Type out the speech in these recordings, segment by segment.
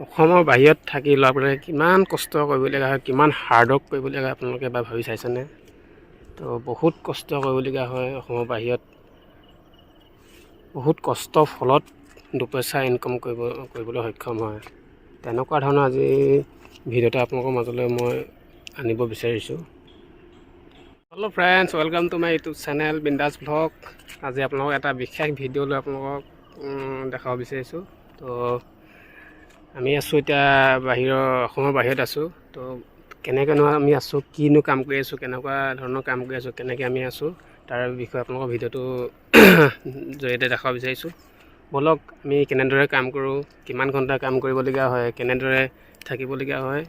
অসমৰ বাহিৰত থাকি আপোনালোকে কিমান কষ্ট কৰিবলগীয়া হয়, কিমান হাৰ্ড ৱৰ্ক কৰিবলগীয়া হয় আপোনালোকে এবাৰ ভাবি চাইছেনে? তো বহুত কষ্ট কৰিবলগীয়া হয় অসমৰ বাহিৰত, বহুত কষ্টৰ ফলত দুপইচা ইনকাম কৰিবলৈ সক্ষম হয়। তেনেকুৱা ধৰণৰ আজি ভিডিঅ'টা আপোনালোকৰ মাজলৈ মই আনিব বিচাৰিছোঁ। Hello' friends, welcome to my YouTube channel বিন্দাছ ভ্লগ। আজি আপোনালোকক এটা বিশেষ ভিডিঅ' লৈ আপোনালোকক দেখাব বিচাৰিছোঁ। তো আমি আছোঁ এতিয়া অসমৰ বাহিৰত আছোঁ। তো কেনেকৈনো আমি আছোঁ, কিনো কাম কৰি আছোঁ, কেনেকুৱা ধৰণৰ কাম কৰি আছোঁ, কেনেকৈ আমি আছোঁ, তাৰ বিষয়ে আপোনালোকৰ ভিডিঅ'টো জৰিয়তে দেখাব বিচাৰিছোঁ। ব'লক আমি কেনেদৰে কাম কৰোঁ, কিমান ঘণ্টা কাম কৰিবলগীয়া হয়, কেনেদৰে থাকিবলগীয়া হয়,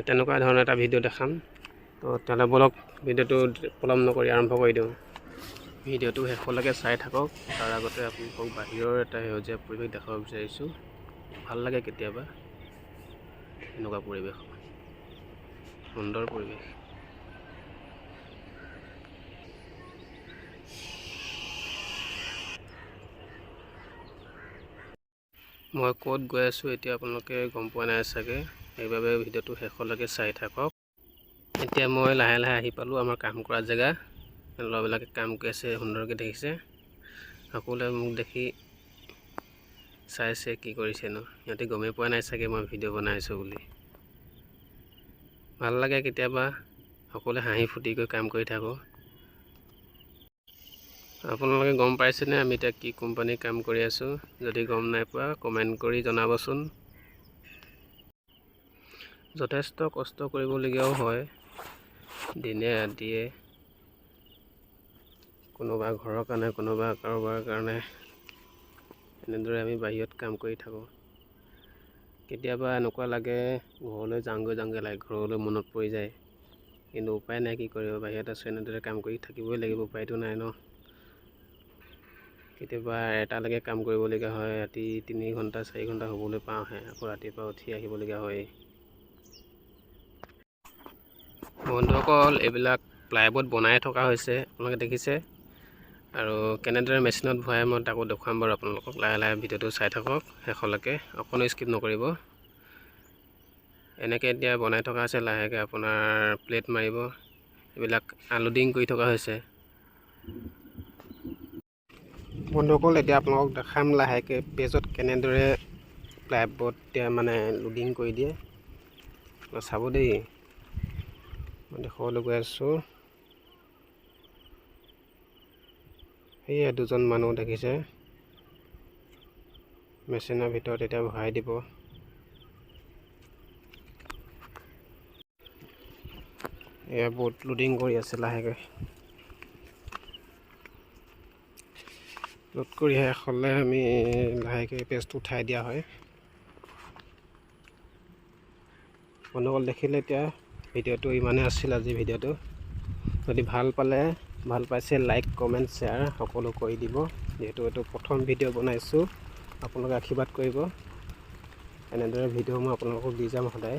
তেনেকুৱা ধৰণৰ এটা ভিডিঅ' দেখাম। তো তেতিয়াহ'লে ব'লক ভিডিঅ'টো পলম নকৰি আৰম্ভ কৰি দিওঁ। ভিডিঅ'টো শেষলৈকে চাই থাকক। তাৰ আগতে আপোনালোকক বাহিৰৰ এটা সেউজীয়া পৰিৱেশ দেখাব বিচাৰিছোঁ। ভাল লাগে কেতিয়াবা এনেকুৱা পৰিৱেশ, সুন্দৰ পৰিৱেশ। মই ক'ত গৈ আছোঁ এতিয়া আপোনালোকে গম পোৱা নাই চাগে, সেইবাবে ভিডিঅ'টো শেষলৈকে চাই থাকক। এতিয়া মই লাহে লাহে আহি পালোঁ আমাৰ কাম কৰা জেগা। ল'ৰাবিলাকে কাম কৰি আছে, সুন্দৰকৈ দেখিছে। সকলোৱে মোক দেখি চাইছে কি কৰিছেনো, সিহঁতে গমেই পোৱা নাই চাগে মই ভিডিঅ' বনাই আছোঁ বুলি। ভাল লাগে কেতিয়াবা সকলোৱে হাঁহি ফূৰ্তিকৈ কাম কৰি থাকোঁ। আপোনালোকে গম পাইছেনে আমি এতিয়া কি কোম্পানীৰ কাম কৰি আছোঁ? যদি গম নাই পোৱা কমেণ্ট কৰি জনাবচোন। যথেষ্ট কষ্ট কৰিবলগীয়াও হয় দিনে ৰাতিয়ে, কোনোবা ঘৰৰ কাৰণে, কোনোবা কাৰোবাৰ কাৰণে। এনেদৰে আমি বাহিৰত কাম কৰি থাকোঁ। কেতিয়াবা এনেকুৱা লাগে ঘৰলৈ যাওঁগৈ লাগে, ঘৰলৈ মনত পৰি যায়। কিন্তু উপায় নাই, কি কৰিব, বাহিৰত আছোঁ, এনেদৰে কাম কৰি থাকিবই লাগিব, উপায়তো নাই ন। কেতিয়াবা এটালৈকে কাম কৰিবলগীয়া হয়, ৰাতি 3 ঘণ্টা 4 ঘণ্টা শুবলৈ পাওঁহে, আকৌ ৰাতিপুৱা উঠি আহিবলগীয়া হয়। বন্ধুসকল, এইবিলাক প্লাইবৰ্ড বনাই থকা হৈছে, আপোনালোকে দেখিছে। আৰু কেনেদৰে মেচিনত ভৰাই মই তাকো দেখুৱাম বাৰু আপোনালোকক। লাহে লাহে ভিডিঅ'টো চাই থাকক শেষলৈকে, অকণো স্কিপ নকৰিব। এনেকৈ এতিয়া বনাই থকা আছে, লাহেকৈ আপোনাৰ প্লেট মাৰিব। এইবিলাক আনলোডিং কৰি থকা হৈছে। বন্ধুসকল, এতিয়া আপোনালোকক দেখাম লাহেকৈ পেজত কেনেদৰে প্লাইবৰ্ড এতিয়া মানে লোডিং কৰি দিয়ে। চাব দেই, মই দেখুৱাবলৈ গৈ আছোঁ। সেয়া দুজন মানুহ দেখিছে, মেচিনৰ ভিতৰত এতিয়া ভৰাই দিব। এয়া বহুত লোডিং কৰি আছে লাহেকৈ। লোড কৰি শেষ হ'লে আমি লাহেকৈ পেজটো উঠাই দিয়া হয়। বন্ধুসকল দেখিলে এতিয়া ভিডিঅ'টো ইমানেই আছিল আজি ভিডিঅ'টো। যদি ভাল পাইছে লাইক, কমেণ্ট, শ্বেয়াৰ সকলো কৰি দিব। যিহেতু এইটো প্ৰথম ভিডিঅ' বনাইছোঁ, আপোনালোকে আশীৰ্বাদ কৰিব। এনেদৰে ভিডিঅ' মই আপোনালোকক দি যাম সদায়।